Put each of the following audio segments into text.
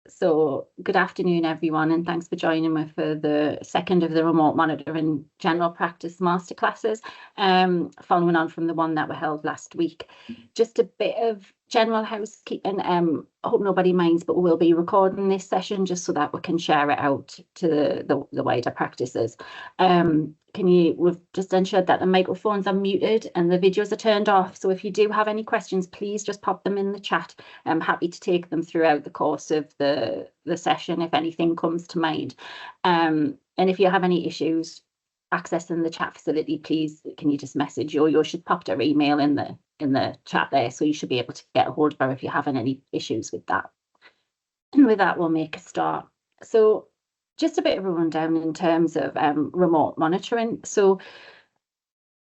So good afternoon, everyone, and thanks for joining me for the second of the remote monitoring general practice masterclasses, following on from the one that were held last week. Just a bit of general housekeeping. I hope nobody minds, but we'll be recording this session just so that we can share it out to the wider practices. We've just ensured that the microphones are muted and the videos are turned off. So if you do have any questions, please just pop them in the chat. I'm happy to take them throughout the course of the session if anything comes to mind. And if you have any issues accessing the chat facility, please can you just message you should pop their email in the chat there, so you should be able to get a hold of her if you're having any issues with that. And with that, we'll make a start. So just a bit of a rundown in terms of remote monitoring. So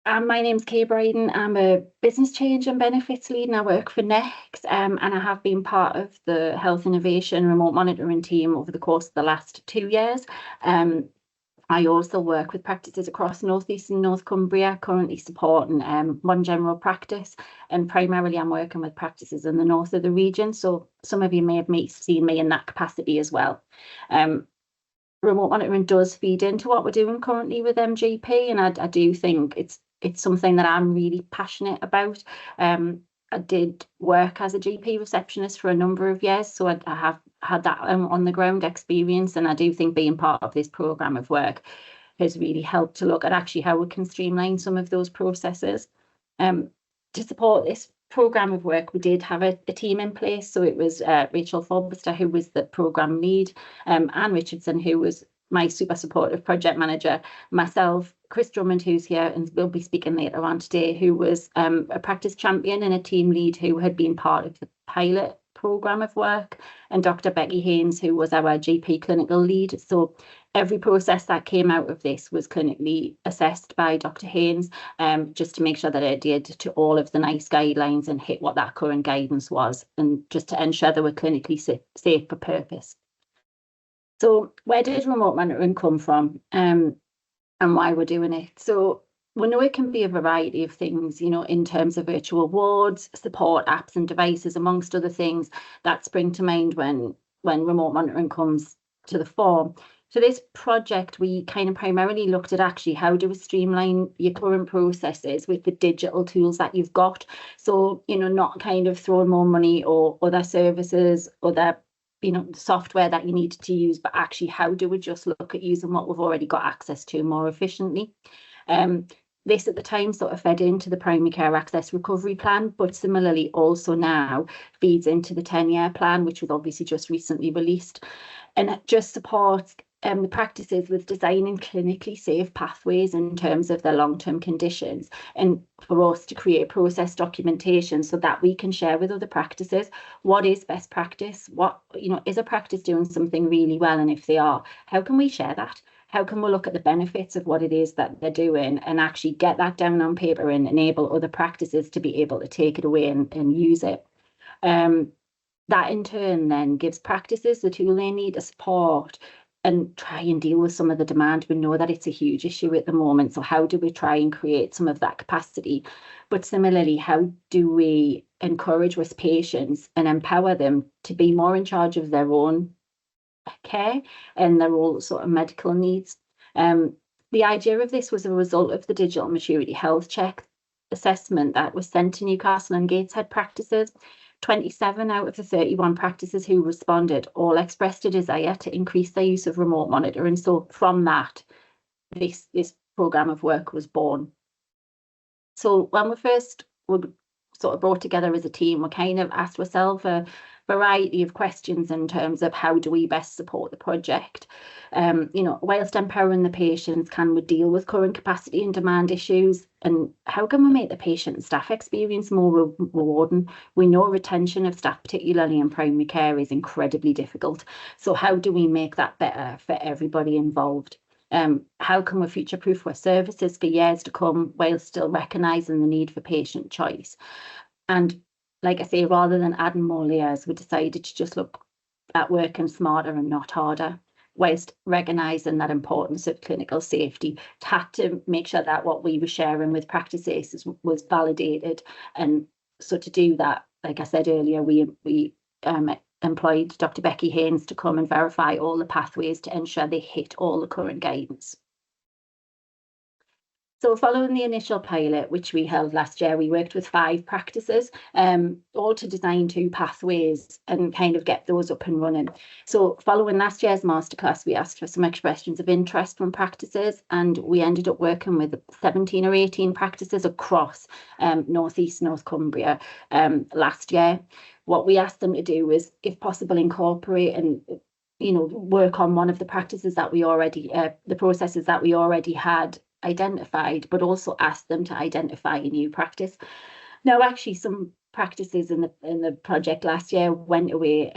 my name's Kay Bryden. I'm a business change and benefits lead, and I work for NEX, and I have been part of the health innovation remote monitoring team over the course of the last 2 years. I also work with practices across North East and North Cumbria, currently supporting one general practice, and primarily I'm working with practices in the north of the region. So some of you may have seen me in that capacity as well. Remote monitoring does feed into what we're doing currently with MGP, and I do think it's something that I'm really passionate about. I did work as a GP receptionist for a number of years, so I have had that on the ground experience, and I do think being part of this programme of work has really helped to look at actually how we can streamline some of those processes. To support this programme of work, we did have a team in place. So it was Rachel Forbister, who was the programme lead, Anne Richardson, who was my super supportive project manager, myself, Chris Drummond, who's here and will be speaking later on today, who was a practice champion and a team lead who had been part of the pilot programme of work, and Dr. Becky Haynes, who was our GP clinical lead. So every process that came out of this was clinically assessed by Dr. Haynes, just to make sure that it adhered to all of the NICE guidelines and hit what that current guidance was, and just to ensure they were clinically safe for purpose. So where did remote monitoring come from, and why we're doing it? So we know it can be a variety of things, in terms of virtual wards, support apps and devices, amongst other things that spring to mind when remote monitoring comes to the fore. For this project, we kind of primarily looked at actually how do we streamline your current processes with the digital tools that you've got. So, not kind of throwing more money or other services, other software that you need to use, but actually how do we just look at using what we've already got access to more efficiently. This at the time sort of fed into the primary care access recovery plan, but similarly also now feeds into the 10-year plan, which was obviously just recently released, and it just supports the practices with designing clinically safe pathways in terms of their long-term conditions, and for us to create process documentation so that we can share with other practices what is best practice, what is a practice doing something really well, and if they are, how can we share that? How can we look at the benefits of what it is that they're doing and actually get that down on paper and enable other practices to be able to take it away and use it? That in turn then gives practices the tool they need to support and try and deal with some of the demand. We know that it's a huge issue at the moment. So how do we try and create some of that capacity? But similarly, how do we encourage with patients and empower them to be more in charge of their own care and their own sort of medical needs? The idea of this was a result of the digital maturity health check assessment that was sent to Newcastle and Gateshead practices. 27 out of the 31 practices who responded all expressed a desire to increase their use of remote monitoring. So from that, this programme of work was born. So when we first were sort of brought together as a team, we kind of asked ourselves a variety of questions in terms of how do we best support the project. Whilst empowering the patients, can we deal with current capacity and demand issues? And how can we make the patient and staff experience more rewarding? We know retention of staff, particularly in primary care, is incredibly difficult. So how do we make that better for everybody involved? How can we future-proof our services for years to come while still recognising the need for patient choice? And like I say, rather than adding more layers, we decided to just look at working smarter and not harder, whilst recognising that importance of clinical safety. Had to make sure that what we were sharing with practices was validated. And so to do that, like I said earlier, we employed Dr. Becky Haynes to come and verify all the pathways to ensure they hit all the current guidance. So following the initial pilot, which we held last year, we worked with 5 practices, all to design 2 pathways and kind of get those up and running. So following last year's masterclass, we asked for some expressions of interest from practices, and we ended up working with 17 or 18 practices across North East, North Cumbria last year. What we asked them to do was, if possible, incorporate and work on one of the practices that we already, the processes that we already had identified, but also ask them to identify a new practice. Now, actually, some practices in the project last year went away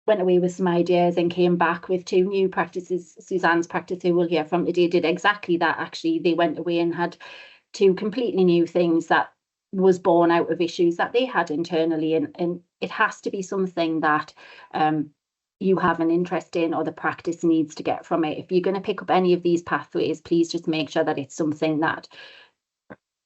with some ideas and came back with 2 new practices. Suzanne's practice, who we'll hear from today, did exactly that. Actually, they went away and had 2 completely new things that was born out of issues that they had internally, and it has to be something that you have an interest in, or the practice needs to get from it. If you're going to pick up any of these pathways, please just make sure that it's something that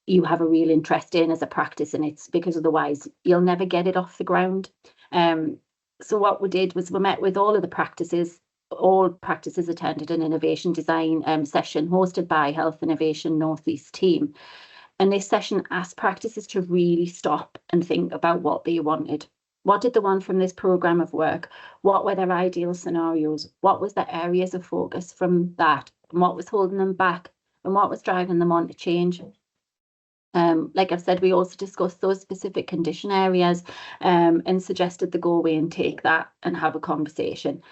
you have a real interest in as a practice, and it's because otherwise you'll never get it off the ground. So what we did was we met with all of the practices. All practices attended an innovation design session hosted by Health Innovation North East team. And this session asked practices to really stop and think about what they wanted. What did they want from this programme of work? What were their ideal scenarios? What was the areas of focus from that? And what was holding them back? And what was driving them on to change? Like I've said, we also discussed those specific condition areas and suggested they go away and take that and have a conversation.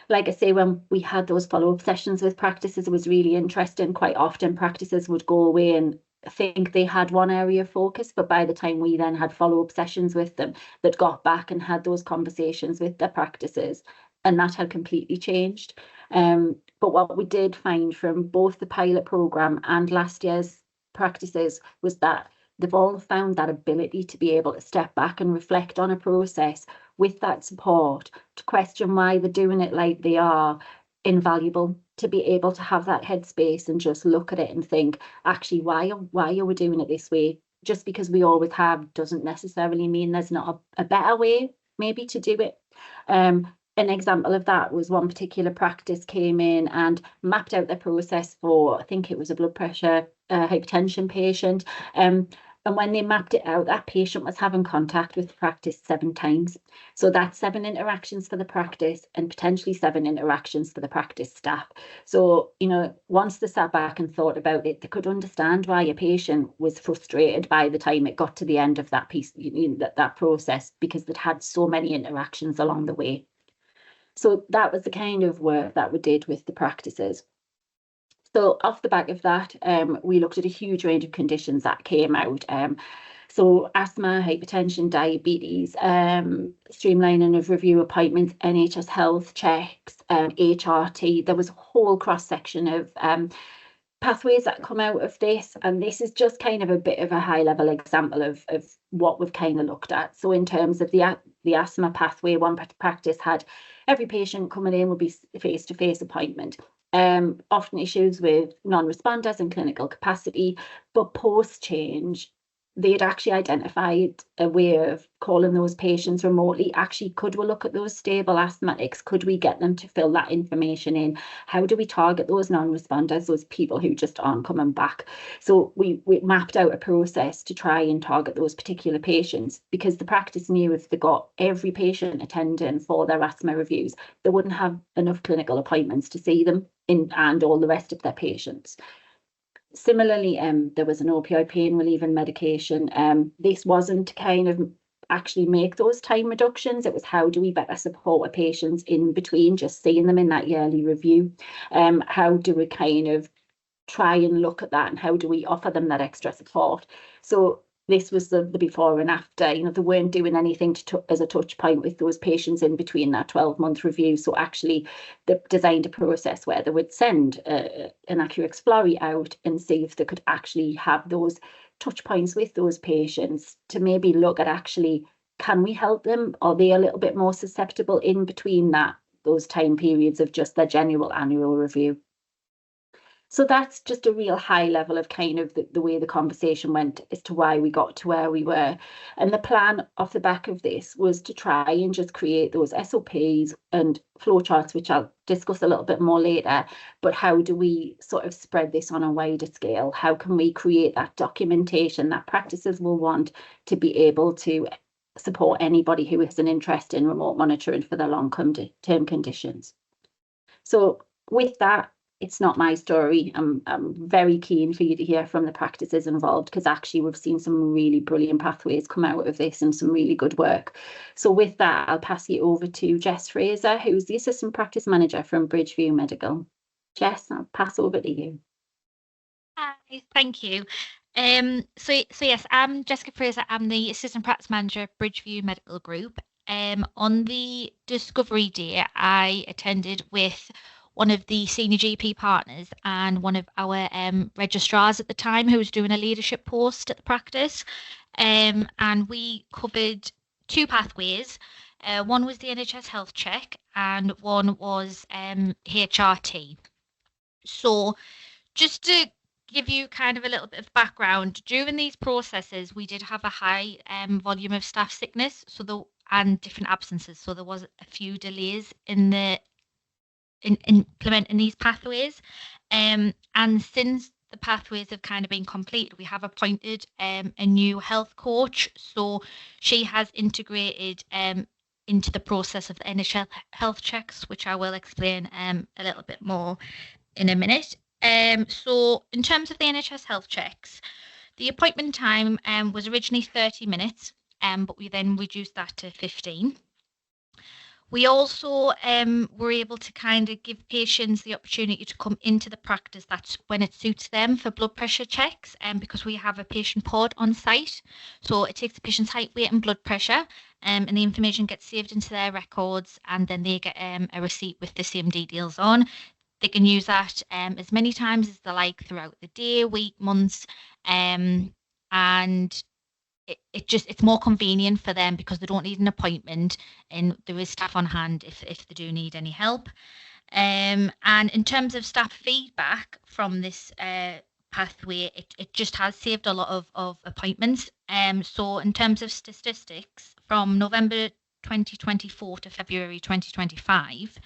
Like I say, when we had those follow-up sessions with practices, it was really interesting. Quite often practices would go away and think they had one area of focus, but by the time we then had follow-up sessions with them, that got back and had those conversations with their practices, and that had completely changed. But what we did find from both the pilot programme and last year's practices was that they've all found that ability to be able to step back and reflect on a process with that support, to question why they're doing it like they are, invaluable. To be able to have that headspace and just look at it and think, actually, why are we doing it this way? Just because we always have doesn't necessarily mean there's not a better way maybe to do it. An example of that was one particular practice came in and mapped out their process for, I think it was a blood pressure, hypertension patient. And when they mapped it out, that patient was having contact with the practice 7 times. So that's 7 interactions for the practice and potentially 7 interactions for the practice staff. So, once they sat back and thought about it, they could understand why a patient was frustrated by the time it got to the end of that piece, that process, because they'd had so many interactions along the way. So that was the kind of work that we did with the practices. So off the back of that, we looked at a huge range of conditions that came out. So asthma, hypertension, diabetes, streamlining of review appointments, NHS health checks, HRT. There was a whole cross-section of pathways that come out of this, and this is just kind of a bit of a high-level example of what we've kind of looked at. So in terms of the asthma pathway, one practice had every patient coming in would be face-to-face appointment. Often issues with non-responders and clinical capacity, but post-change, they'd actually identified a way of calling those patients remotely. Actually, could we look at those stable asthmatics? Could we get them to fill that information in? How do we target those non-responders, those people who just aren't coming back? So we mapped out a process to try and target those particular patients, because the practice knew if they got every patient attending for their asthma reviews, they wouldn't have enough clinical appointments to see them and all the rest of their patients. Similarly, there was an opioid pain relieving medication. This wasn't to kind of actually make those time reductions. It was, how do we better support our patients in between just seeing them in that yearly review? How do we kind of try and look at that, and how do we offer them that extra support? So this was the before and after. They weren't doing anything as a touch point with those patients in between that 12-month review. So actually they designed a process where they would send an AccuExplorer out and see if they could actually have those touch points with those patients to maybe look at, actually, can we help them? Are they a little bit more susceptible in between those time periods of just their general annual review? So that's just a real high level of kind of the way the conversation went as to why we got to where we were. And the plan off the back of this was to try and just create those SOPs and flowcharts, which I'll discuss a little bit more later. But how do we sort of spread this on a wider scale? How can we create that documentation that practices will want to be able to support anybody who has an interest in remote monitoring for their long-term conditions? So with that, it's not my story. I'm very keen for you to hear from the practices involved, because actually we've seen some really brilliant pathways come out of this and some really good work. So with that, I'll pass you over to Jess Fraser, who's the Assistant Practice Manager from Bridgeview Medical. Jess, I'll pass over to you. Hi, thank you. So yes, I'm Jessica Fraser. I'm the Assistant Practice Manager at Bridgeview Medical Group. On the Discovery Day, I attended with one of the senior GP partners and one of our registrars at the time, who was doing a leadership post at the practice. And we covered two pathways. One was the NHS health check and one was HRT. So just to give you kind of a little bit of background, during these processes, we did have a high volume of staff sickness, and different absences. So there was a few delays in implementing these pathways. And since the pathways have kind of been completed, we have appointed a new health coach. So she has integrated into the process of the NHS health checks, which I will explain a little bit more in a minute. So in terms of the NHS health checks, the appointment time was originally 30 minutes, but we then reduced that to 15. We also were able to kind of give patients the opportunity to come into the practice that's when it suits them for blood pressure checks, because we have a patient pod on site. So it takes the patient's height, weight and blood pressure, and the information gets saved into their records, and then they get a receipt with the same details on. They can use that as many times as they like throughout the day, week, months, and it's more convenient for them because they don't need an appointment, and there is staff on hand if they do need any help. And in terms of staff feedback from this pathway, it just has saved a lot of appointments. So in terms of statistics, from November 2024 to February 2025,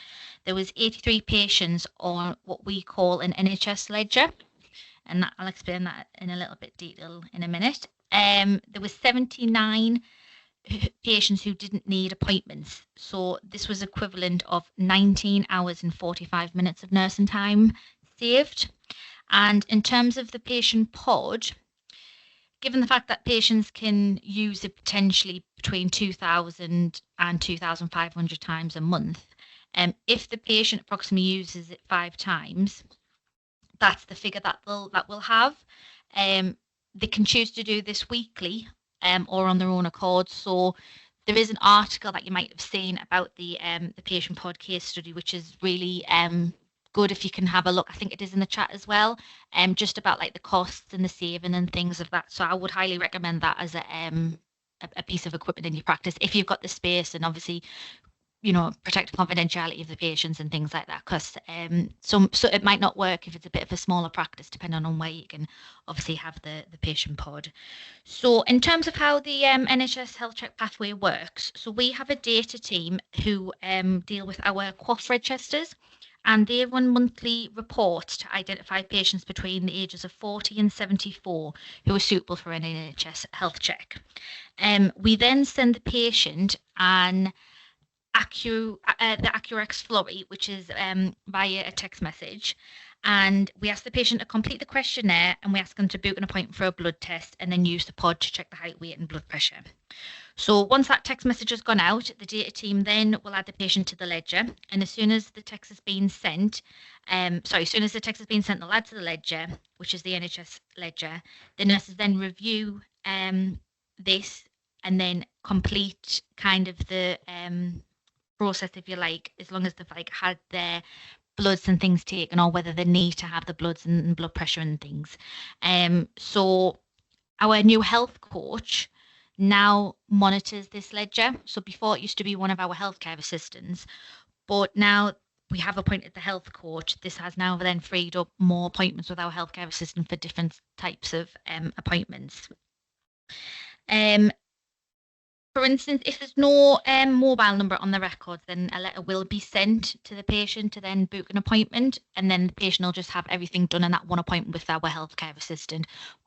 there was 83 patients on what we call an NHS ledger, and I'll explain that in a little bit detail in a minute. There was 79 patients who didn't need appointments. So this was equivalent of 19 hours and 45 minutes of nursing time saved. And in terms of the patient pod, given the fact that patients can use it potentially between 2,000 and 2,500 times a month, if the patient approximately uses it 5 times, that's the figure that we'll have. They can choose to do this weekly or on their own accord. So there is an article that you might have seen about the patient pod case study, which is really good if you can have a look. I think it is in the chat as well, just about like the costs and the saving and things of that. So I would highly recommend that as a piece of equipment in your practice if you've got the space, and obviously, you know, protect the confidentiality of the patients and things like that, because so it might not work if it's a bit of a smaller practice, depending on where you can obviously have the patient pod. So in terms of how the NHS health check pathway works, so we have a data team who deal with our QOF registers, and they run monthly reports to identify patients between the ages of 40 and 74 who are suitable for an NHS health check. We then send the patient the Accurex Flurry, which is via a text message, and we ask the patient to complete the questionnaire, and we ask them to book an appointment for a blood test and then use the pod to check the height, weight and blood pressure. So once that text message has gone out, the data team then will add the patient to the ledger, and as soon as the text has been sent, they'll add to the ledger, which is the NHS ledger. The nurses then review this and then complete kind of the process, if you like, as long as they've like had their bloods and things taken, or whether they need to have the bloods and blood pressure and things. So our new health coach now monitors this ledger. So before it used to be one of our healthcare assistants, but now we have appointed the health coach, this has now then freed up more appointments with our healthcare assistant for different types of appointments. For instance, if there's no mobile number on the record, then a letter will be sent to the patient to then book an appointment, and then the patient will just have everything done in that one appointment with our healthcare assistant.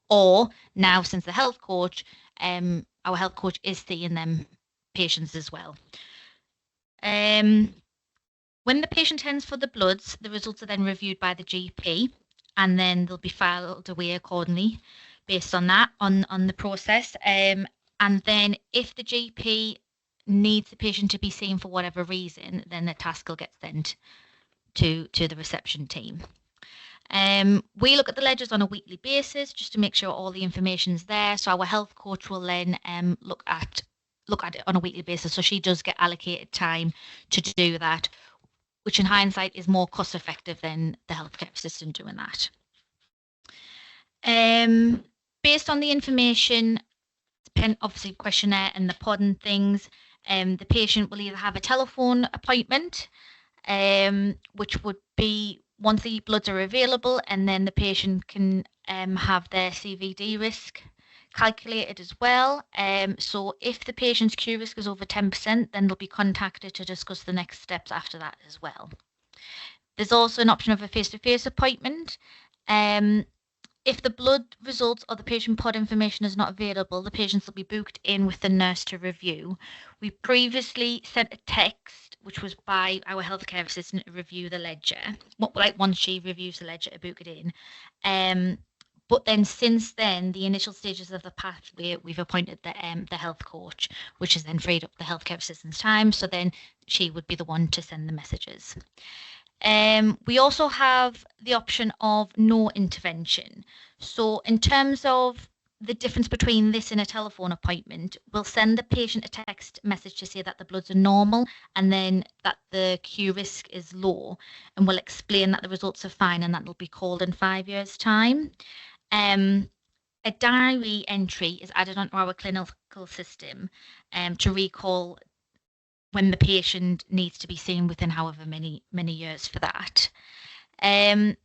Or now, since the health coach, our health coach is seeing them patients as well. When the patient attends for the bloods, the results are then reviewed by the GP, and then they'll be filed away accordingly based on that, on the process. And then if the GP needs the patient to be seen for whatever reason, then the task will get sent to the reception team. We look at the ledgers on a weekly basis just to make sure all the information's there. So our health coach will then look at it on a weekly basis. So she does get allocated time to do that, which in hindsight is more cost effective than the healthcare assistant doing that. Based on the information, obviously questionnaire and the pod and things, the patient will either have a telephone appointment, which would be once the bloods are available, and then the patient can have their CVD risk calculated as well. So if the patient's Q risk is over 10%, then they'll be contacted to discuss the next steps after that as well. There's also an option of a face-to-face appointment. If the blood results or the patient pod information is not available, the patients will be booked in with the nurse to review. We previously sent a text, which was by our healthcare assistant, to review the ledger. Once she reviews the ledger, to book it in. But then since then, the initial stages of the pathway, we've appointed the health coach, which has then freed up the healthcare assistant's time. So then she would be the one to send the messages. We also have the option of no intervention. So in terms of the difference between this and a telephone appointment, we'll send the patient a text message to say that the bloods are normal and then that the Q risk is low, and we'll explain that the results are fine and that they'll be called in 5 years' time. A diary entry is added onto our clinical system to recall when the patient needs to be seen within however many years for that. And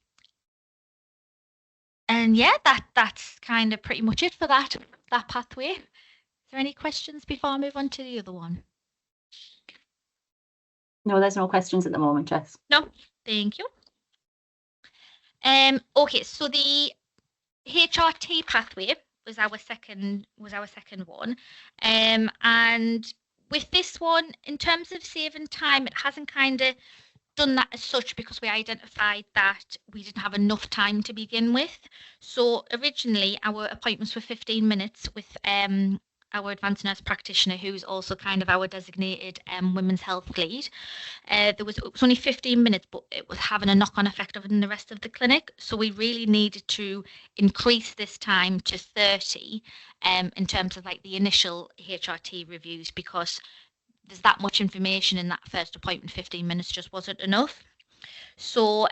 yeah, that's kind of pretty much it for that pathway. Is there any questions before I move on to the other one? No, there's no questions at the moment, Jess. No, thank you. Okay, so the HRT pathway was our second one, and with this one, in terms of saving time, it hasn't kind of done that as such because we identified that we didn't have enough time to begin with. So originally our appointments were 15 minutes with our advanced nurse practitioner, who's also kind of our designated women's health lead. It was only 15 minutes, but it was having a knock-on effect in the rest of the clinic. So we really needed to increase this time to 30 in terms of like the initial HRT reviews, because there's that much information in that first appointment. 15 minutes just wasn't enough. So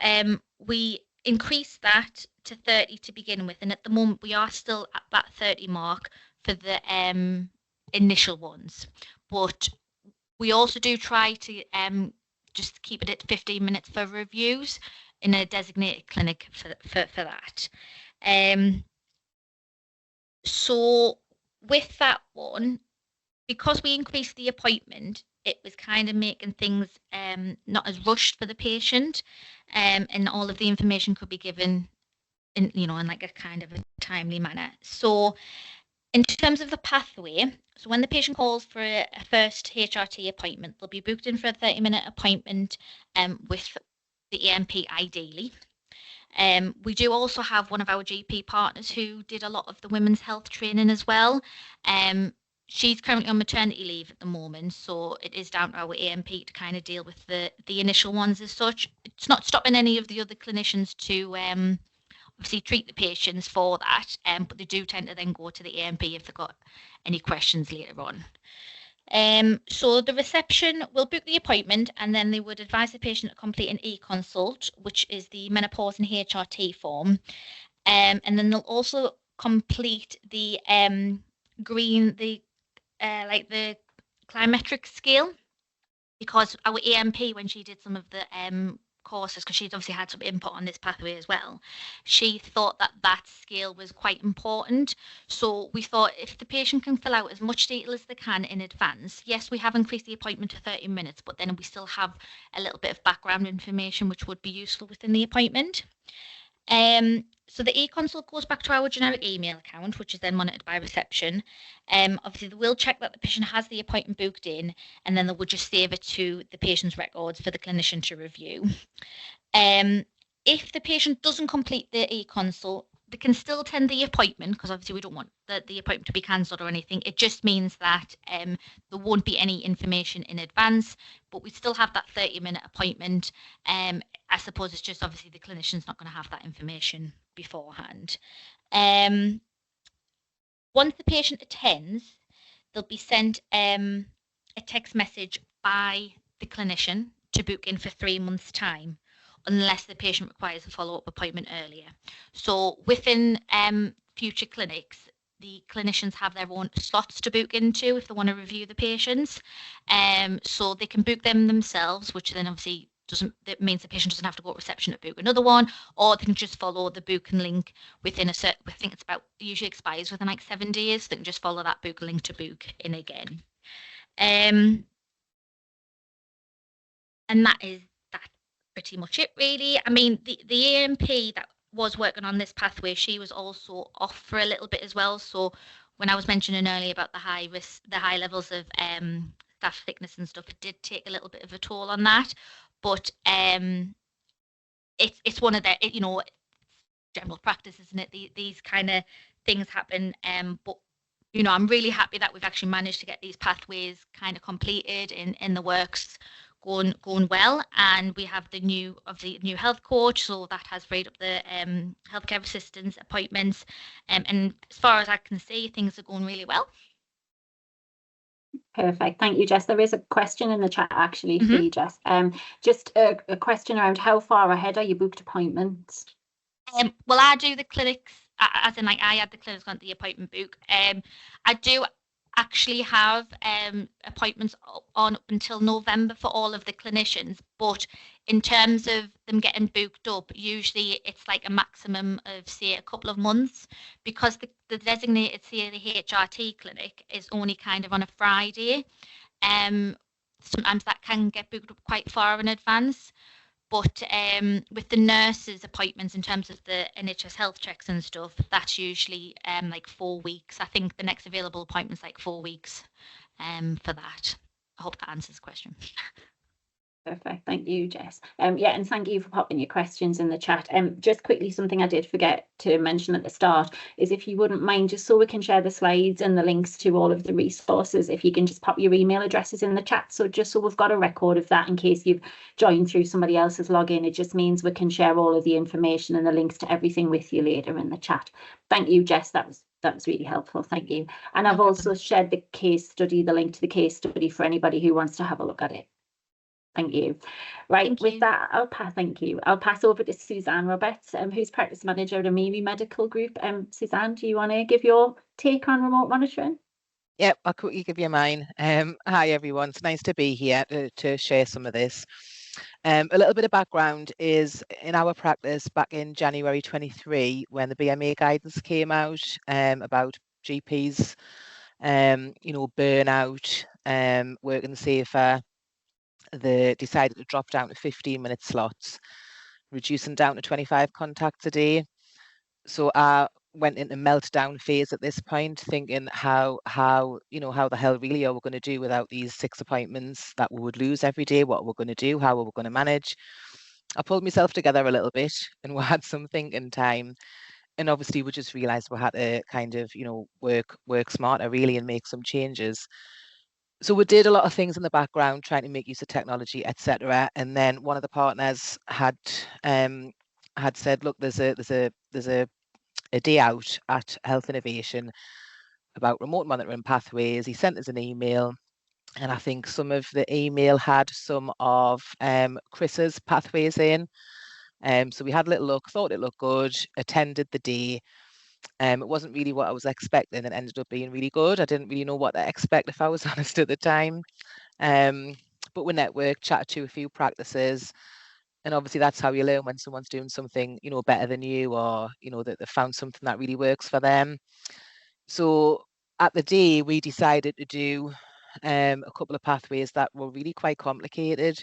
we increased that to 30 to begin with, and at the moment we are still at that 30 mark for the initial ones, but we also do try to just keep it at 15 minutes for reviews in a designated clinic for that. So with that one, because we increased the appointment, it was kind of making things not as rushed for the patient, and all of the information could be given in like a kind of a timely manner. So in terms of the pathway, so when the patient calls for a first HRT appointment, they'll be booked in for a 30-minute appointment with the EMP ideally. We do also have one of our GP partners who did a lot of the women's health training as well. She's currently on maternity leave at the moment, so it is down to our EMP to kind of deal with the initial ones as such. It's not stopping any of the other clinicians to obviously treat the patients for that, but they do tend to then go to the EMP if they've got any questions later on. So the reception will book the appointment, and then they would advise the patient to complete an e-consult, which is the menopause and HRT form, and then they'll also complete the the climatric scale, because our AMP, when she did some of the courses, because she's obviously had some input on this pathway as well, she thought that that scale was quite important. So we thought if the patient can fill out as much detail as they can in advance, yes, we have increased the appointment to 30 minutes, but then we still have a little bit of background information which would be useful within the appointment. So the e-consult goes back to our generic email account, which is then monitored by reception. Obviously, they will check that the patient has the appointment booked in, and then they will just save it to the patient's records for the clinician to review. If the patient doesn't complete the e-consult, they can still attend the appointment, because obviously we don't want the appointment to be cancelled or anything. It just means that there won't be any information in advance, but we still have that 30-minute appointment. I suppose it's just obviously the clinician's not going to have that information beforehand. Once the patient attends, they'll be sent a text message by the clinician to book in for 3 months' time, unless the patient requires a follow-up appointment earlier. So within future clinics, the clinicians have their own slots to book into if they want to review the patients. So they can book them themselves, which then obviously that means the patient doesn't have to go to reception to book another one, or they can just follow the booking link within a certain, I think it's about, usually expires within like 7 days. They can just follow that booking link to book in again. And that's pretty much it, really. I mean, the AMP that was working on this pathway, she was also off for a little bit as well. So when I was mentioning earlier about the high levels of staff sickness and stuff, it did take a little bit of a toll on that. But it's one of the, general practice, isn't it? These kind of things happen. But I'm really happy that we've actually managed to get these pathways kind of completed in the works, going well. And we have the new health coach, so that has freed up the healthcare assistants appointments. And as far as I can see, things are going really well. Perfect. Thank you, Jess. There is a question in the chat actually for you, Jess. Just a question around how far ahead are your booked appointments? Well, I do the clinics, as in like I had the clinics on the appointment book. I do actually have appointments on up until November for all of the clinicians, but in terms of them getting booked up, usually it's like a maximum of, say, a couple of months, because the designated, say, the HRT clinic is only kind of on a Friday. Sometimes that can get booked up quite far in advance. But with the nurses' appointments, in terms of the NHS health checks and stuff, that's usually like 4 weeks. I think the next available appointment's like 4 weeks for that. I hope that answers the question. Perfect. Thank you, Jess. Yeah, and thank you for popping your questions in the chat. Just quickly, something I did forget to mention at the start is, if you wouldn't mind, just so we can share the slides and the links to all of the resources, if you can just pop your email addresses in the chat, so just so we've got a record of that in case you've joined through somebody else's login. It just means we can share all of the information and the links to everything with you later in the chat. Thank you, Jess. That was really helpful. Thank you. And I've also shared the case study, the link to the case study, for anybody who wants to have a look at it. Thank you. Right, with that, I'll pass over to Suzanne Roberts, who's practice manager at Amiri Medical Group. Suzanne, do you want to give your take on remote monitoring? Yep, I'll quickly give you mine. Hi everyone, it's nice to be here to share some of this. A little bit of background is, in our practice back in January 23, when the BMA guidance came out about GPs, burnout, working safer, they decided to drop down to 15-minute slots, reducing down to 25 contacts a day. So I went into meltdown phase at this point, thinking how the hell really are we going to do without these 6 appointments that we would lose every day? What we're going to do? How are we going to manage? I pulled myself together a little bit, and we had some thinking time. And obviously we just realized we had to kind of, work smarter really and make some changes. So we did a lot of things in the background, trying to make use of technology, etc. And then one of the partners had said, look, there's a day out at Health Innovation about remote monitoring pathways. He sent us an email, and I think some of the email had some of Chris's pathways in. So we had a little look, thought it looked good, attended the day. It wasn't really what I was expecting, and ended up being really good. I didn't really know what to expect, if I was honest, at the time. but we networked, chatted to a few practices, and obviously that's how you learn when someone's doing something, you know, better than you, or, you know, that they found something that really works for them. So at the day, we decided to do a couple of pathways that were really quite complicated.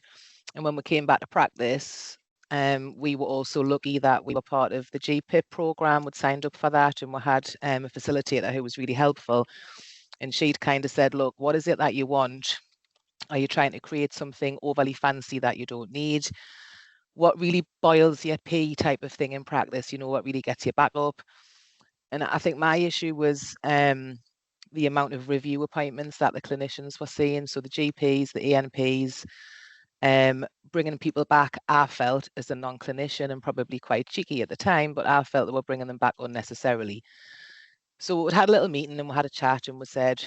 And when we came back to practice, we were also lucky that we were part of the GPIP program. We'd signed up for that, and we had a facilitator who was really helpful. And she'd kind of said, look, what is it that you want? Are you trying to create something overly fancy that you don't need? What really boils your pea type of thing in practice? You know, what really gets you back up? And I think my issue was the amount of review appointments that the clinicians were seeing. So the GPs, the ENPs, bringing people back, I felt, as a non-clinician, and probably quite cheeky at the time, but I felt that we're bringing them back unnecessarily. So we had a little meeting and we had a chat, and we said,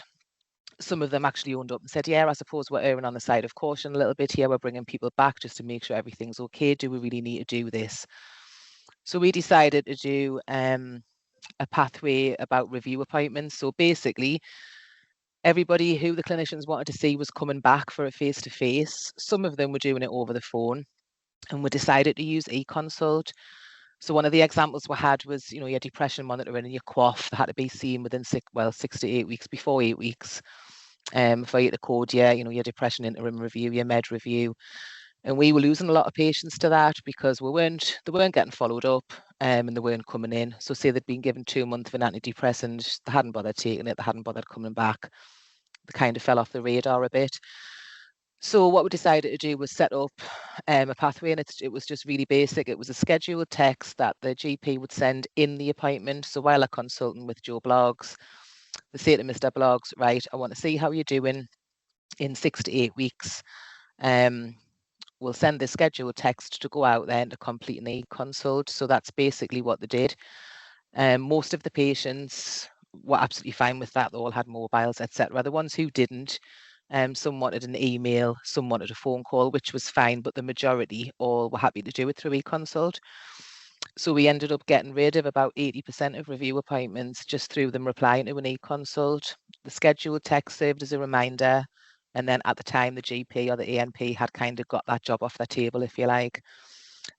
some of them actually owned up and said, yeah, I suppose we're erring on the side of caution a little bit here. We're bringing people back just to make sure everything's okay. Do we really need to do this? So we decided to do a pathway about review appointments. So basically, everybody who the clinicians wanted to see was coming back for a face-to-face. Some of them were doing it over the phone, and we decided to use eConsult. So one of the examples we had was, you know, your depression monitoring and your QOF that had to be seen within 6 to 8 weeks, before 8 weeks, for you to code your depression interim review, your med review. And we were losing a lot of patients to that because they weren't getting followed up, and they weren't coming in. So say they'd been given 2 months of an antidepressant, they hadn't bothered taking it, they hadn't bothered coming back. They kind of fell off the radar a bit. So what we decided to do was set up a pathway, and it was just really basic. It was a scheduled text that the GP would send in the appointment. So while I'm consulting with Joe Bloggs, they say to Mr. Bloggs, right, I want to see how you're doing in 6 to 8 weeks. We'll send the scheduled text to go out then to complete an e-consult. So that's basically what they did. Most of the patients were absolutely fine with that. They all had mobiles, etc. The ones who didn't, some wanted an email, some wanted a phone call, which was fine, but the majority all were happy to do it through e-consult. So we ended up getting rid of about 80% of review appointments just through them replying to an e-consult. The scheduled text served as a reminder. And then at the time, the GP or the ENP had kind of got that job off their table, if you like.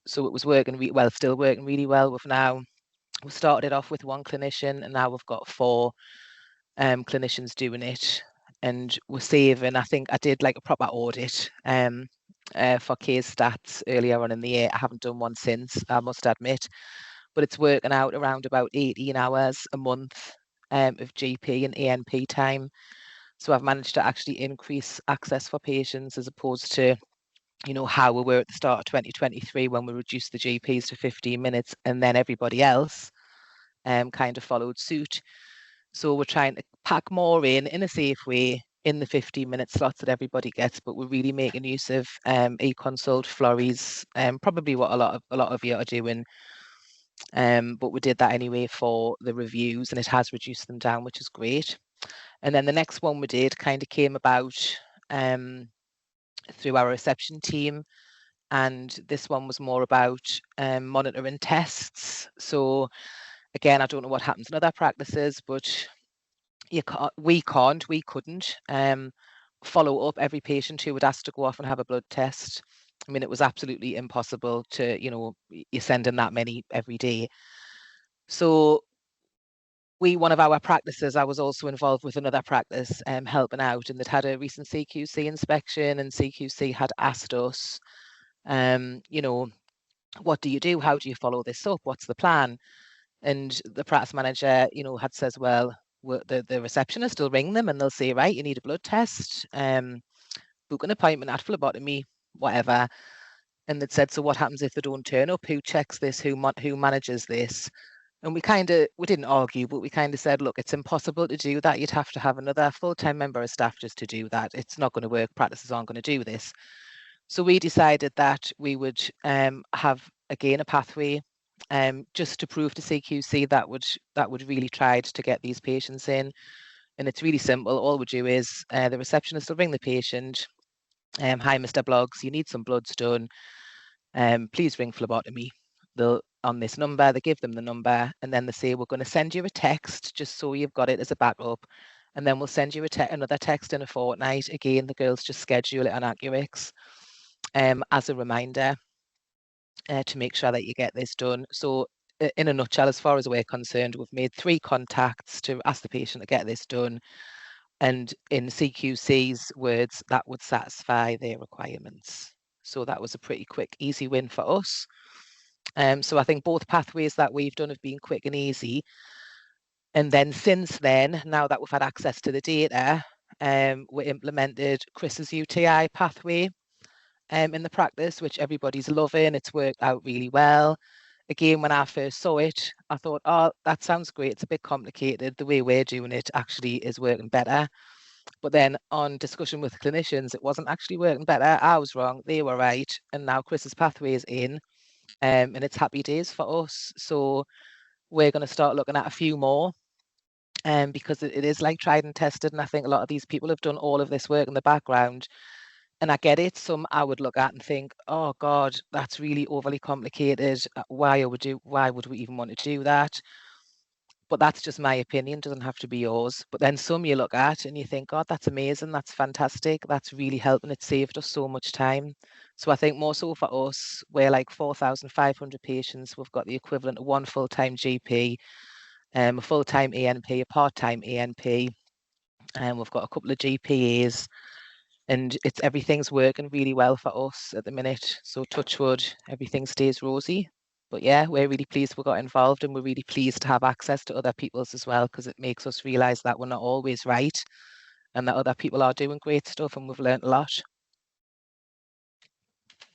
So it was working still working really well. We started off with one clinician, and now we've got 4 clinicians doing it. And we're saving, I think I did like a proper audit for case stats earlier on in the year. I haven't done one since, I must admit. But it's working out around about 18 hours a month of GP and ENP time. So I've managed to actually increase access for patients, as opposed to, you know, how we were at the start of 2023 when we reduced the GPs to 15 minutes and then everybody else kind of followed suit. So we're trying to pack more in a safe way in the 15-minute slots that everybody gets, but we're really making use of e-consult, flurries, probably what a lot of you are doing. But we did that anyway for the reviews, and it has reduced them down, which is great. And then the next one we did kind of came about through our reception team. And this one was more about monitoring tests. So again, I don't know what happens in other practices, but we couldn't follow up every patient who would ask to go off and have a blood test. I mean, it was absolutely impossible to, you know, you're sending that many every day. So one of our practices, I was also involved with another practice helping out, and they'd had a recent CQC inspection, and CQC had asked us, you know, what do you do? How do you follow this up? What's the plan? And the practice manager, you know, had says, well, the receptionist will ring them and they'll say, right, you need a blood test, book an appointment at phlebotomy, whatever. And they'd said, so what happens if they don't turn up? Who checks this? Who manages this? And we didn't argue, but we kind of said, look, it's impossible to do that. You'd have to have another full-time member of staff just to do that. It's not going to work. Practices aren't going to do this. So we decided that we would have, again, a pathway just to prove to CQC that would really try to get these patients in. And it's really simple. All we do is the receptionist will ring the patient. Hi, Mr. Bloggs, you need some bloods done. Please ring phlebotomy. They'll on this number, they give them the number, and then they say, we're going to send you a text just so you've got it as a backup. and then we'll send you another text in a fortnight. Again, the girls just schedule it on Accurix as a reminder to make sure that you get this done. So in a nutshell, as far as we're concerned, we've made 3 contacts to ask the patient to get this done. And in CQC's words, that would satisfy their requirements. So that was a pretty quick, easy win for us. So I think both pathways that we've done have been quick and easy. And then since then, now that we've had access to the data, we implemented Chris's UTI pathway in the practice, which everybody's loving. It's worked out really well. Again, when I first saw it, I thought, oh, that sounds great. It's a bit complicated. The way we're doing it actually is working better. But then on discussion with clinicians, it wasn't actually working better. I was wrong. They were right. And now Chris's pathway is in, and it's happy days for us. So we're going to start looking at a few more, because it is like tried and tested. And I think a lot of these people have done all of this work in the background. And I get it. Some I would look at and think, oh God, that's really overly complicated. Why would we even want to do that? But that's just my opinion. Doesn't have to be yours. But then some you look at and you think, God, that's amazing. That's fantastic. That's really helping. It saved us so much time. So I think more so for us, we're like 4,500 patients. We've got the equivalent of 1 full-time GP, a full-time ANP, a part-time ANP, and we've got a couple of GPAs. And everything's working really well for us at the minute. So touch wood, everything stays rosy. But yeah, we're really pleased we got involved, and we're really pleased to have access to other people's as well, because it makes us realise that we're not always right and that other people are doing great stuff, and we've learned a lot.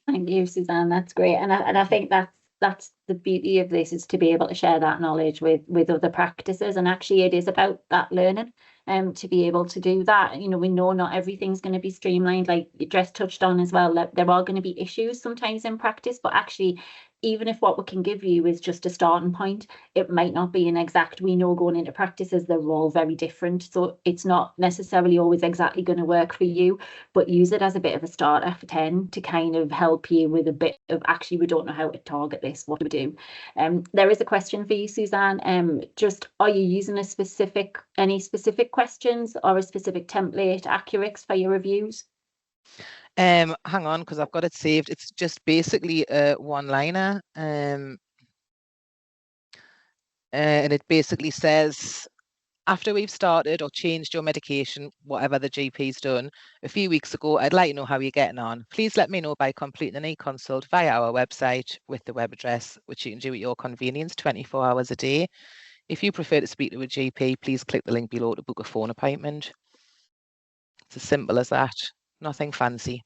Thank you, Suzanne. That's great. And I think that's the beauty of this, is to be able to share that knowledge with other practices. And actually it is about that learning, to be able to do that. You know, we know not everything's going to be streamlined, like Jess touched on as well. There are going to be issues sometimes in practice, but actually, even if what we can give you is just a starting point, it might not be an exact, we know going into practices, they're all very different. So it's not necessarily always exactly going to work for you, but use it as a bit of a starter for 10 to kind of help you with a bit of, actually, we don't know how to target this, what do we do? There is a question for you, Suzanne. Just, are you using any specific questions or a specific template, Accurix, for your reviews? Hang on, because I've got it saved. It's just basically a one-liner, and it basically says, after we've started or changed your medication, whatever the GP's done, a few weeks ago, I'd like to know how you're getting on. Please let me know by completing an e-consult via our website with the web address, which you can do at your convenience 24 hours a day. If you prefer to speak to a GP, please click the link below to book a phone appointment. It's as simple as that. Nothing fancy.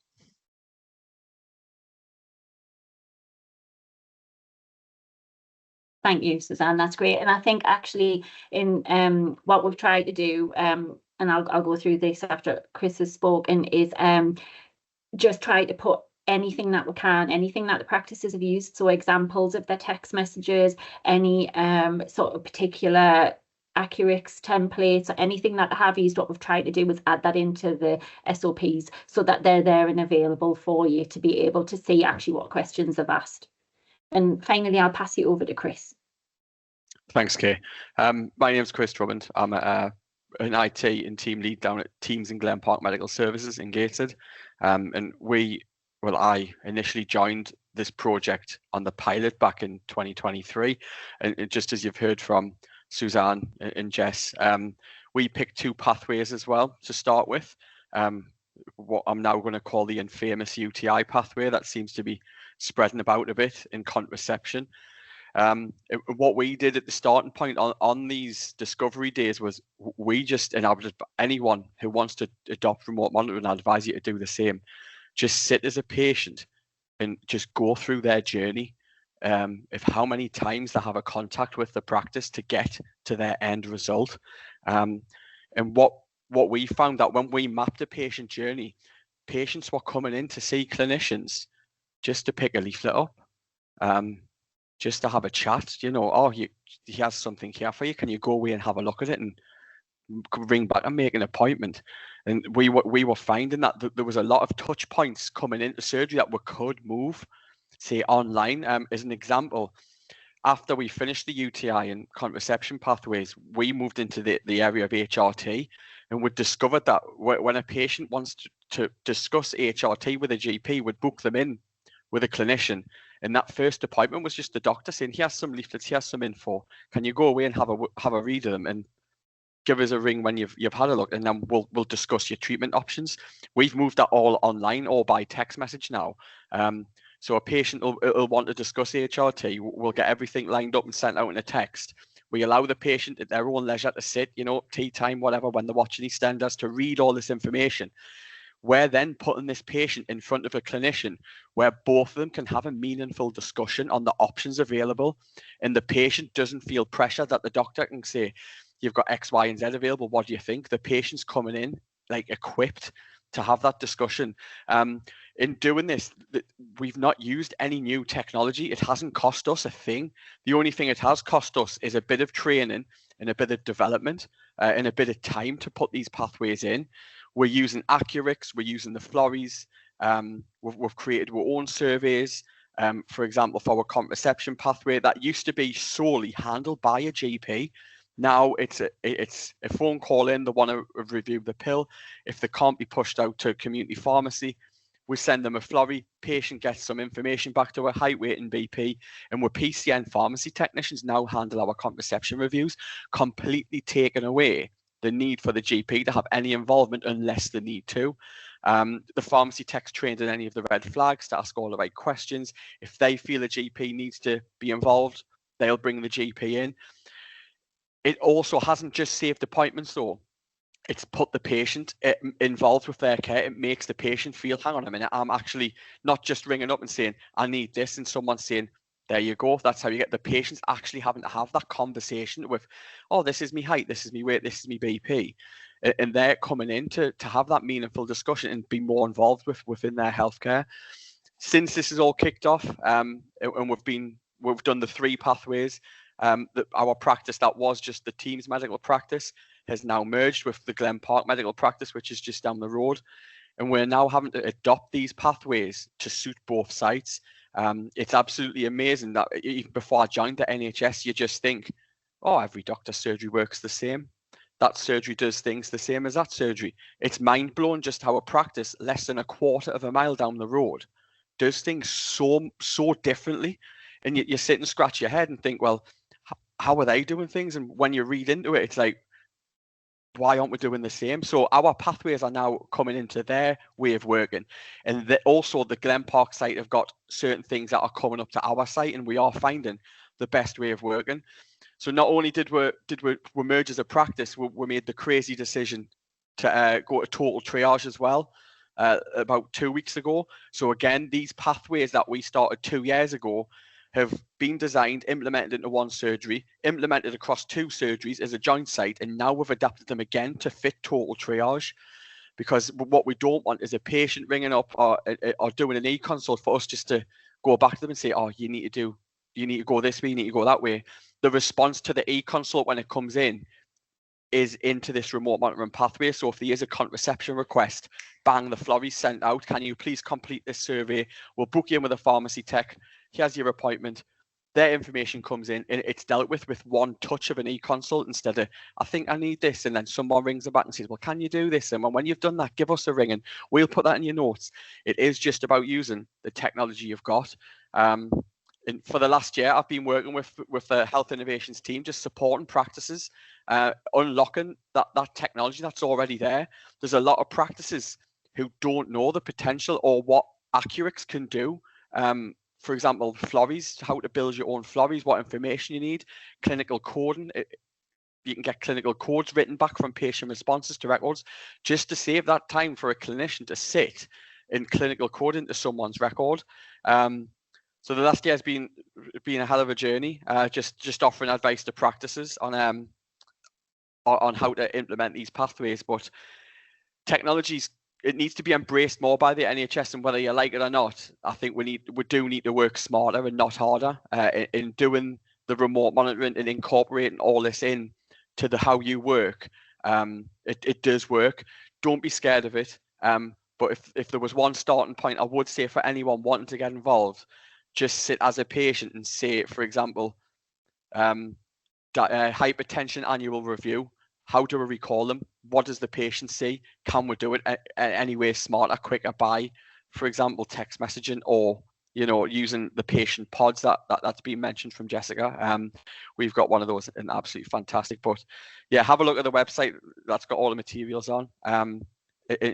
Thank you, Suzanne. That's great. And I think actually in what we've tried to do, and I'll go through this after Chris has spoken, is just try to put anything that we can, anything that the practices have used. So examples of their text messages, any sort of particular Accurix templates, or anything that I have used. What we've tried to do is add that into the SOPs so that they're there and available for you to be able to see actually what questions they've asked. And finally, I'll pass you over to Chris. Thanks, Kay. My name's Chris Drummond. I'm an IT and team lead down at Teams in Glen Park Medical Services in Gateshead. And I initially joined this project on the pilot back in 2023. And just as you've heard from Suzanne and Jess, we picked 2 pathways as well to start with. What I'm now going to call the infamous UTI pathway that seems to be spreading about a bit in contraception. What we did at the starting point on these discovery days was we just enabled anyone who wants to adopt remote monitoring, I advise you to do the same. Just sit as a patient and just go through their journey. If how many times they have a contact with the practice to get to their end result. And what we found that when we mapped a patient journey, patients were coming in to see clinicians just to pick a leaflet up, just to have a chat, you know, oh, he has something here for you. Can you go away and have a look at it and ring back and make an appointment? And we were finding that there was a lot of touch points coming into surgery that we could move, say, online. As an example, after we finished the UTI and contraception pathways, we moved into the area of HRT. And we discovered that when a patient wants to discuss HRT with a GP, we'd book them in with a clinician. And that first appointment was just the doctor saying, here's some leaflets, here's some info. Can you go away and have a read of them and give us a ring when you've had a look, and then we'll discuss your treatment options. We've moved that all online or by text message now. So a patient will want to discuss HRT. We'll get everything lined up and sent out in a text. We allow the patient at their own leisure to sit, tea time, whatever, when they're watching EastEnders, to read all this information. We're then putting this patient in front of a clinician where both of them can have a meaningful discussion on the options available, and the patient doesn't feel pressure that the doctor can say, you've got X, Y, and Z available. What do you think? The patient's coming in like equipped to have that discussion. In doing this, we've not used any new technology. It hasn't cost us a thing. The only thing it has cost us is a bit of training and a bit of development and a bit of time to put these pathways in. We're using Accurix, we're using the Florries. We've created our own surveys. For example, for our contraception pathway, that used to be solely handled by a GP. Now it's a phone call in. They want to review the pill. If they can't be pushed out to a community pharmacy, we send them a Florrie. Patient gets some information back to a height, weight, and BP, and we're PCN pharmacy technicians now handle our contraception reviews, completely taking away the need for the GP to have any involvement unless they need to. The pharmacy tech's trained in any of the red flags to ask all the right questions. If they feel a GP needs to be involved, they'll bring the GP in. It also hasn't just saved appointments though. It's put the patient involved with their care. It makes the patient feel, hang on a minute, I'm actually not just ringing up and saying, I need this, and someone saying, there you go. That's how you get the patients actually having to have that conversation with, oh, this is me height, this is me weight, this is me BP. And they're coming in to have that meaningful discussion and be more involved within their healthcare. Since this is all kicked off, and we've done the 3 pathways, our practice that was just the team's medical practice has now merged with the Glen Park medical practice, which is just down the road. And we're now having to adopt these pathways to suit both sites. It's absolutely amazing that even before I joined the NHS, you just think, oh, every doctor's surgery works the same. That surgery does things the same as that surgery. It's mind-blowing just how a practice less than a quarter of a mile down the road does things so differently. And you sit and scratch your head and think, well, how are they doing things? And when you read into it, it's like, why aren't we doing the same? So our pathways are now coming into their way of working. And also the Glen Park site have got certain things that are coming up to our site, and we are finding the best way of working. So not only did we merge as a practice, we made the crazy decision to go to total triage as well about 2 weeks ago. So again, these pathways that we started 2 years ago have been designed, implemented into one surgery, implemented across 2 surgeries as a joint site, and now we've adapted them again to fit total triage. Because what we don't want is a patient ringing up or doing an e-consult for us just to go back to them and say, oh, you need to go this way, you need to go that way. The response to the e-consult when it comes in is into this remote monitoring pathway. So if there is a contraception request, bang, the Florrie's sent out. Can you please complete this survey? We'll book you in with a pharmacy tech. Here's your appointment. Their information comes in and it's dealt with one touch of an e-consult instead of, I think I need this. And then someone rings them back and says, well, can you do this? And when you've done that, give us a ring and we'll put that in your notes. It is just about using the technology you've got. And for the last year, I've been working with the health innovations team, just supporting practices, unlocking that technology that's already there. There's a lot of practices who don't know the potential or what Accurix can do. For example, Florries, how to build your own Florries, what information you need, clinical coding. You can get clinical codes written back from patient responses to records just to save that time for a clinician to sit in clinical code into someone's record. So the last year has been a hell of a journey, just offering advice to practices on how to implement these pathways. But technologies, it needs to be embraced more by the NHS, and whether you like it or not, I think we do need to work smarter and not harder in doing the remote monitoring and incorporating all this in to the how you work. It does work. Don't be scared of it. But if there was one starting point, I would say for anyone wanting to get involved, just sit as a patient and say, for example, hypertension annual review. how do we recall them? What does the patient see? Can we do it any way smarter, quicker by, for example, text messaging, or using the patient pods that's been mentioned from Jessica. We've got one of those and absolutely fantastic. But yeah, have a look at the website. That's got all the materials on. And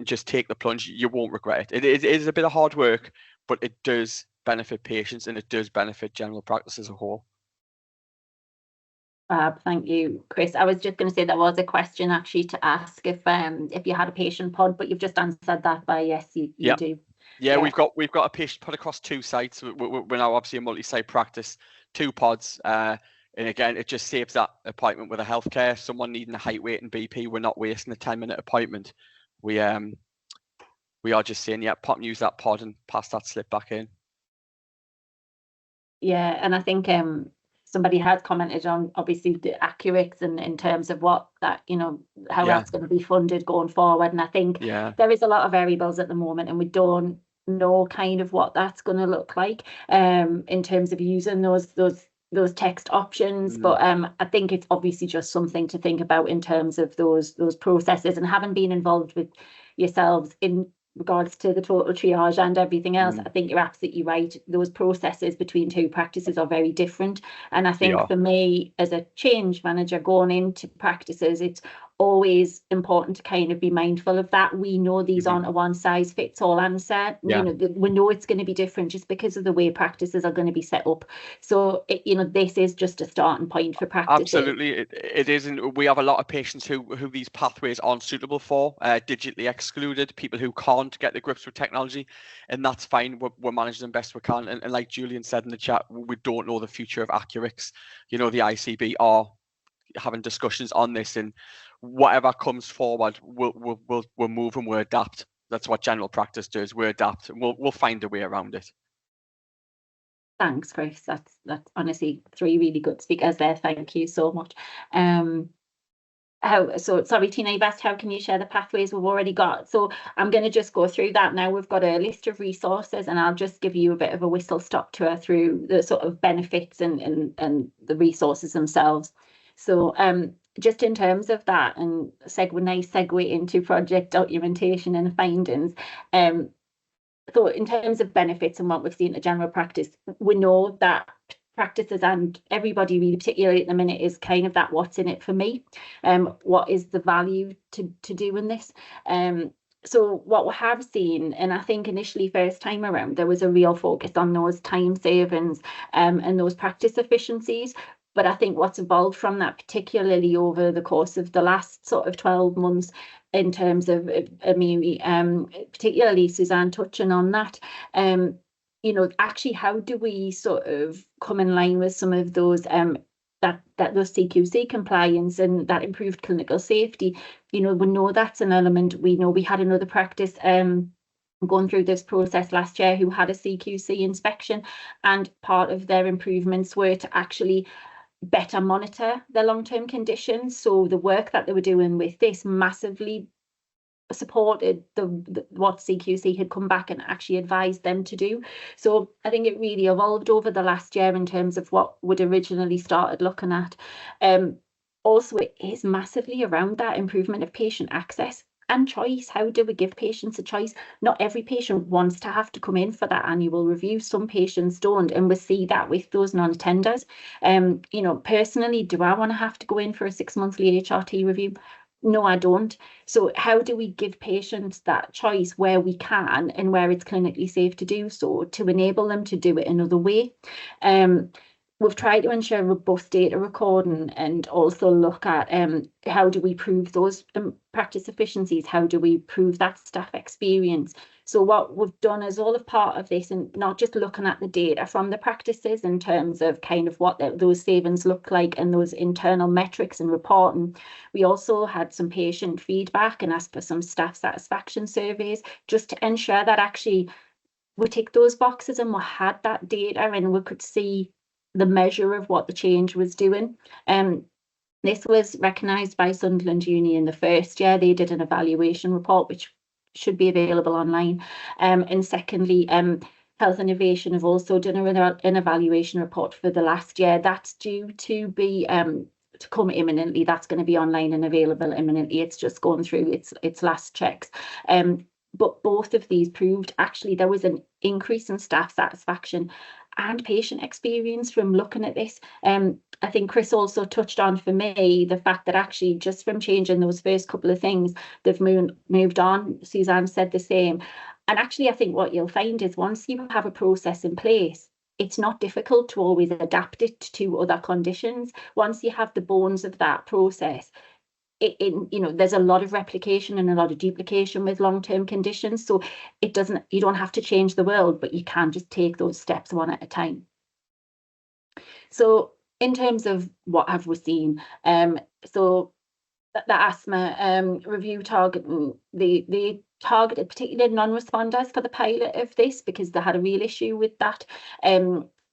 just take the plunge. You won't regret it. It is a bit of hard work, but it does benefit patients and it does benefit general practice as a whole. Thank you, Chris. I was just going to say there was a question actually to ask if you had a patient pod, but you've just answered that by yes, you do. Yeah, we've got a patient pod across 2 sites. We're now obviously a multi-site practice, 2 pods, and again, it just saves that appointment with a healthcare. Someone needing a height, weight, and BP. We're not wasting a 10-minute appointment. We are just saying, yeah, pop, use that pod and pass that slip back in. Yeah, and I think somebody has commented on obviously the accurates and in terms of what that, how that's going to be funded going forward. And I think there is a lot of variables at the moment, and we don't know kind of what that's going to look like in terms of using those text options. But I think it's obviously just something to think about in terms of those processes, and having been involved with yourselves in regards to the total triage and everything else. I think you're absolutely right. Those processes between 2 practices are very different. And I think for me, as a change manager going into practices, it's always important to kind of be mindful of that. We know these aren't a one-size-fits-all answer. We know it's going to be different just because of the way practices are going to be set up. So, this is just a starting point for practices. Absolutely, it isn't. We have a lot of patients who these pathways aren't suitable for, digitally excluded, people who can't get the grips with technology, and that's fine. We're managing them best we can. And like Julian said in the chat, we don't know the future of Accurix. The ICB are having discussions on this, and whatever comes forward, we'll move and we'll adapt. That's what general practice does. We adapt, and we'll find a way around it. Thanks, Chris. That's honestly 3 really good speakers there. Thank you so much. Sorry, Tina, you've asked how can you share the pathways we've already got. So I'm going to just go through that now. We've got a list of resources, and I'll just give you a bit of a whistle-stop tour through the sort of benefits and the resources themselves. So just in terms of that, and nice segue into project documentation and findings. So in terms of benefits and what we've seen in general practice, we know that practices and everybody really, particularly at the minute, is kind of that what's in it for me. What is the value to doing this? So what we have seen, and I think initially first time around, there was a real focus on those time savings and those practice efficiencies. But I think what's evolved from that, particularly over the course of the last sort of 12 months, in terms of, particularly Suzanne touching on that, actually, how do we sort of come in line with some of those that those CQC compliance and that improved clinical safety? We know that's an element. We know we had another practice going through this process last year who had a CQC inspection, and part of their improvements were to actually better monitor their long-term conditions. So the work that they were doing with this massively supported what CQC had come back and actually advised them to do. So I think it really evolved over the last year in terms of what we'd originally started looking at. Also, it is massively around that improvement of patient access and choice. How do we give patients a choice? Not every patient wants to have to come in for that annual review. Some patients don't, and we see that with those non-attenders. Personally, do I want to have to go in for a 6-monthly HRT review? No, I don't. So how do we give patients that choice where we can and where it's clinically safe to do so, to enable them to do it another way? We've tried to ensure robust data recording and also look at how do we prove those practice efficiencies? How do we prove that staff experience? So what we've done is all of part of this, and not just looking at the data from the practices in terms of kind of what those savings look like and those internal metrics and reporting. We also had some patient feedback and asked for some staff satisfaction surveys just to ensure that actually we tick those boxes and we had that data and we could see the measure of what the change was doing. This was recognised by Sunderland Uni in the first year. They did an evaluation report, which should be available online. And secondly, Health Innovation have also done an evaluation report for the last year. That's due to be to come imminently. That's going to be online and available imminently. It's just going through its last checks. But both of these proved actually there was an increase in staff satisfaction and patient experience from looking at this. I think Chris also touched on, for me, the fact that actually just from changing those first couple of things, they've moved on. Suzanne said the same. And actually, I think what you'll find is once you have a process in place, it's not difficult to always adapt it to other conditions. Once you have the bones of that process, there's a lot of replication and a lot of duplication with long-term conditions. So you don't have to change the world, but you can just take those steps one at a time. So in terms of what have we seen, so the asthma review target, they targeted particularly non-responders for the pilot of this because they had a real issue with that.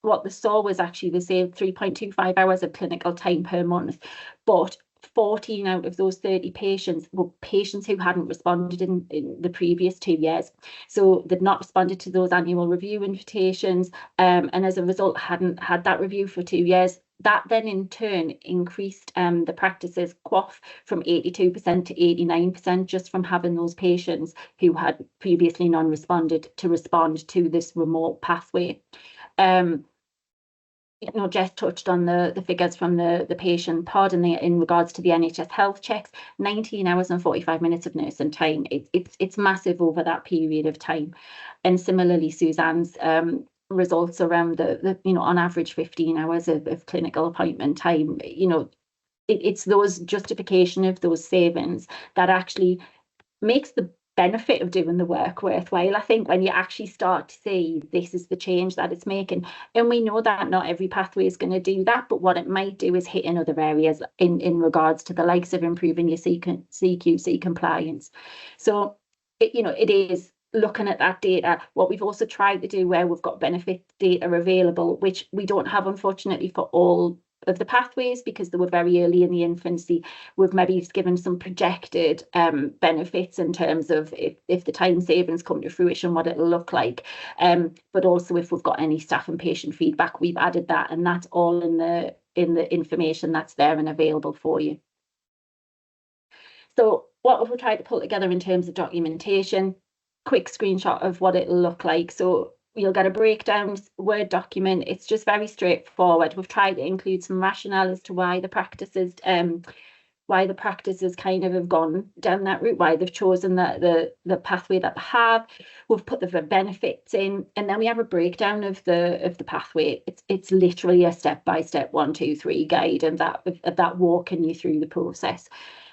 What they saw was actually they saved 3.25 hours of clinical time per month, but 14 out of those 30 patients were patients who hadn't responded in the previous 2 years. So they'd not responded to those annual review invitations, and as a result hadn't had that review for 2 years. That then in turn increased the practice's QOF from 82% to 89% just from having those patients who had previously non-responded to respond to this remote pathway. Jess touched on the figures from the patient pod in regards to the NHS health checks. 19 hours and 45 minutes of nursing time. It's massive over that period of time. And similarly, Suzanne's results around the on average 15 hours of clinical appointment time. It's those justification of those savings that actually makes the benefit of doing the work worthwhile. I think when you actually start to see this is the change that it's making, and we know that not every pathway is going to do that, but what it might do is hit in other areas in regards to the likes of improving your CQC compliance. So it is looking at that data. What we've also tried to do where we've got benefit data available, which we don't have unfortunately for all of the pathways because they were very early in the infancy, we've maybe given some projected benefits in terms of if the time savings come to fruition, what it'll look like, but also if we've got any staff and patient feedback, we've added that, and that's all in the information that's there and available for you. So what have we tried to pull together in terms of documentation? Quick screenshot of what it'll look like. So you'll get a breakdown Word document. It's just very straightforward. We've tried to include some rationale as to why the practices kind of have gone down that route, why they've chosen the pathway that they have. We've put the benefits in, and then we have a breakdown of the pathway. It's literally a step-by-step 1, 2, 3 guide, and that walking you through the process.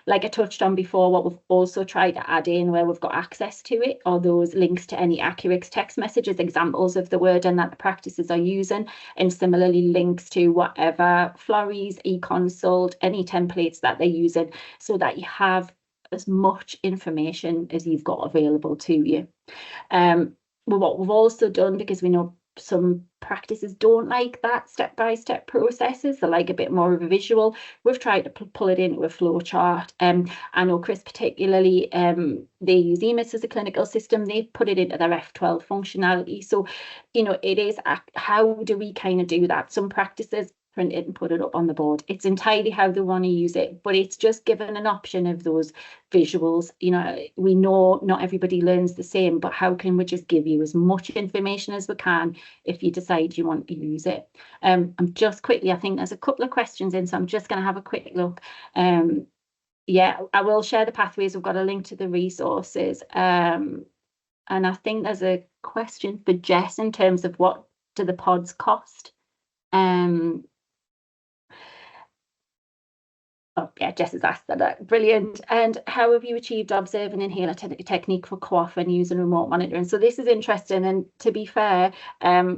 Like I touched on before, what we've also tried to add in where we've got access to it are those links to any Accurix text messages, examples of the wording that the practices are using, and similarly links to whatever Florries, eConsult, any templates that they're using, so that you have as much information as you've got available to you. What we've also done, because we know some practices don't like that step-by-step processes, they like a bit more of a visual, we've tried to pull it into a flow chart. I know Chris particularly, they use EMIS as a clinical system, they put it into their F12 functionality. So it is how do we kind of do that? Some practices print it and put it up on the board. It's entirely how they want to use it, but it's just given an option of those visuals. We know not everybody learns the same, but how can we just give you as much information as we can if you decide you want to use it? I'm just quickly, I think there's a couple of questions in, so I'm just going to have a quick look. Yeah, I will share the pathways. We've got a link to the resources. And I think there's a question for Jess in terms of what do the pods cost? Oh yeah, Jess has asked that. Brilliant. And how have you achieved observing inhaler technique for QOF and using remote monitoring? So this is interesting, and to be fair, I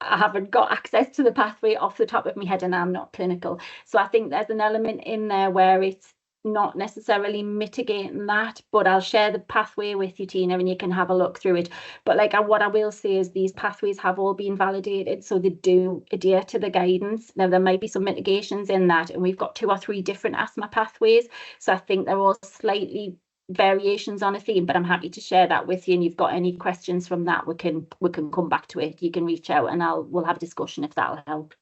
haven't got access to the pathway off the top of my head, and I'm not clinical. So I think there's an element in there where it's not necessarily mitigating that, but I'll share the pathway with you, Tina, and you can have a look through it. But what I will say is these pathways have all been validated, so they do adhere to the guidance. Now there might be some mitigations in that, and we've got 2 or 3 different asthma pathways, so I think they're all slightly variations on a theme, but I'm happy to share that with you, and you've got any questions from that, we can come back to it. You can reach out and we'll have a discussion if that'll help.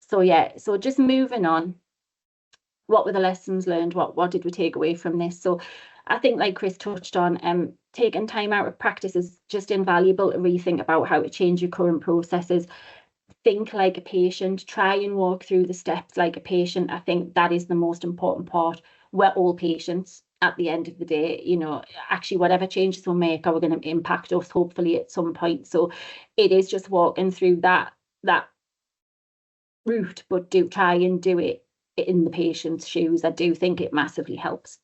So yeah, so just moving on, what were the lessons learned? What did we take away from this? So I think, like Chris touched on, taking time out of practice is just invaluable to rethink about how to change your current processes. Think like a patient, try and walk through the steps like a patient. I think that is the most important part. We're all patients at the end of the day. You know, actually, whatever changes we make are going to impact us hopefully at some point. So it is just walking through that route, but do try and do it in the patient's shoes. I do think it massively helps.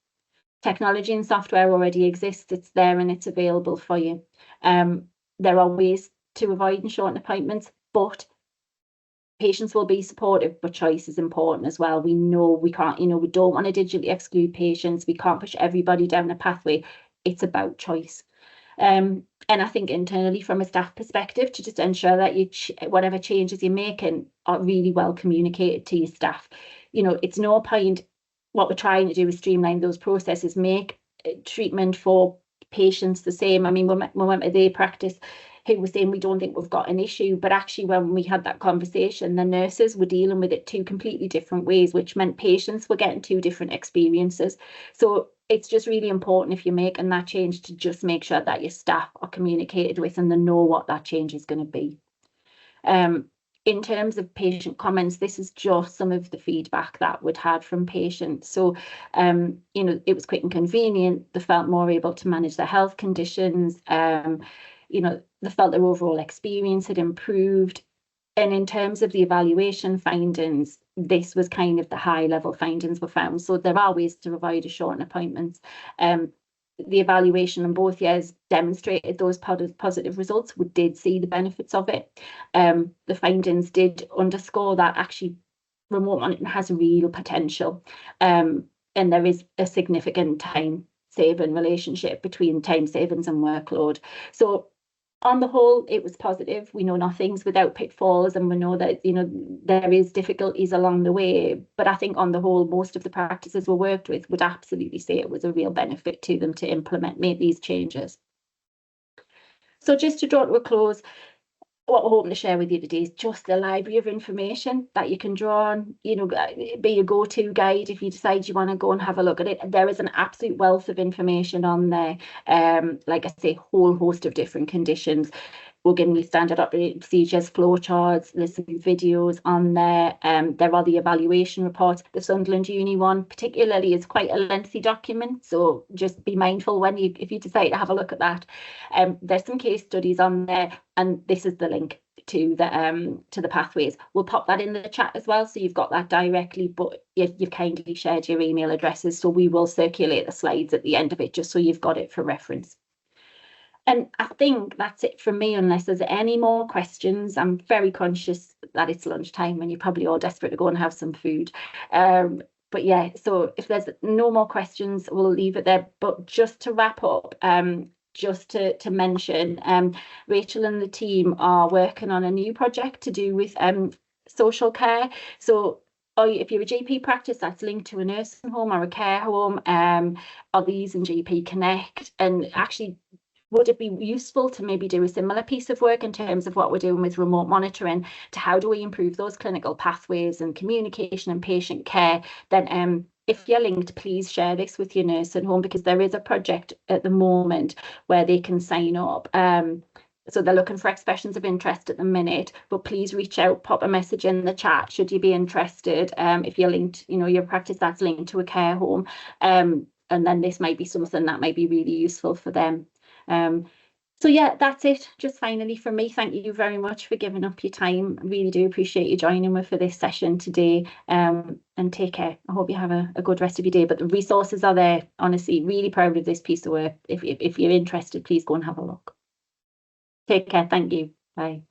Technology and software already exists. It's there and it's available for you. There are ways to avoid and shorten appointments, but patients will be supportive, but choice is important as well. We know we can't, we don't want to digitally exclude patients. We can't push everybody down a pathway. It's about choice. And I think internally, from a staff perspective, to just ensure that whatever changes you're making are really well communicated to your staff. It's no point. What we're trying to do is streamline those processes, make treatment for patients the same. I mean, we went to their practice who was saying we don't think we've got an issue, but actually when we had that conversation, the nurses were dealing with it two completely different ways, which meant patients were getting two different experiences. So it's just really important, if you're making that change, to just make sure that your staff are communicated with and they know what that change is going to be. In terms of patient comments, this is just some of the feedback that we'd had from patients. So, it was quick and convenient. They felt more able to manage their health conditions. They felt their overall experience had improved. And in terms of the evaluation findings, this was kind of the high level findings were found. So there are ways to avoid or shorten appointments. The evaluation in both years demonstrated those positive results. We did see the benefits of it. The findings did underscore that actually remote monitoring has real potential. And there is a significant time saving relationship between time savings and workload. So on the whole, it was positive. We know nothing's without pitfalls, and we know that there is difficulties along the way. But I think on the whole, most of the practices we worked with would absolutely say it was a real benefit to them to make these changes. So just to draw to a close, what we're hoping to share with you today is just a library of information that you can draw on, be a go-to guide if you decide you want to go and have a look at it. There is an absolute wealth of information on there. Like I say, whole host of different conditions. We're giving you standard operating procedures, flowcharts, there's some videos on there. There are the evaluation reports. The Sunderland Uni one particularly is quite a lengthy document, so just be mindful if you decide to have a look at that. There's some case studies on there, and this is the link to the pathways. We'll pop that in the chat as well, so you've got that directly, but you've kindly shared your email addresses, so we will circulate the slides at the end of it just so you've got it for reference. And I think that's it from me, unless there's any more questions. I'm very conscious that it's lunchtime and you're probably all desperate to go and have some food. But yeah, so if there's no more questions, we'll leave it there. But just to wrap up, just to mention, Rachel and the team are working on a new project to do with social care. So if you're a GP practice that's linked to a nursing home or a care home, are these in GP Connect? And actually, would it be useful to maybe do a similar piece of work in terms of what we're doing with remote monitoring to how do we improve those clinical pathways and communication and patient care? Then if you're linked, please share this with your nursing home, because there is a project at the moment where they can sign up. So they're looking for expressions of interest at the minute, but please reach out, pop a message in the chat should you be interested. If you're linked, your practice that's linked to a care home, and then this might be something that might be really useful for them. So yeah, that's it. Just finally from me, thank you very much for giving up your time. I really do appreciate you joining me for this session today, and take care. I hope you have a good rest of your day, but the resources are there. Honestly, really proud of this piece of work. If you're interested, please go and have a look. Take care. Thank you. Bye.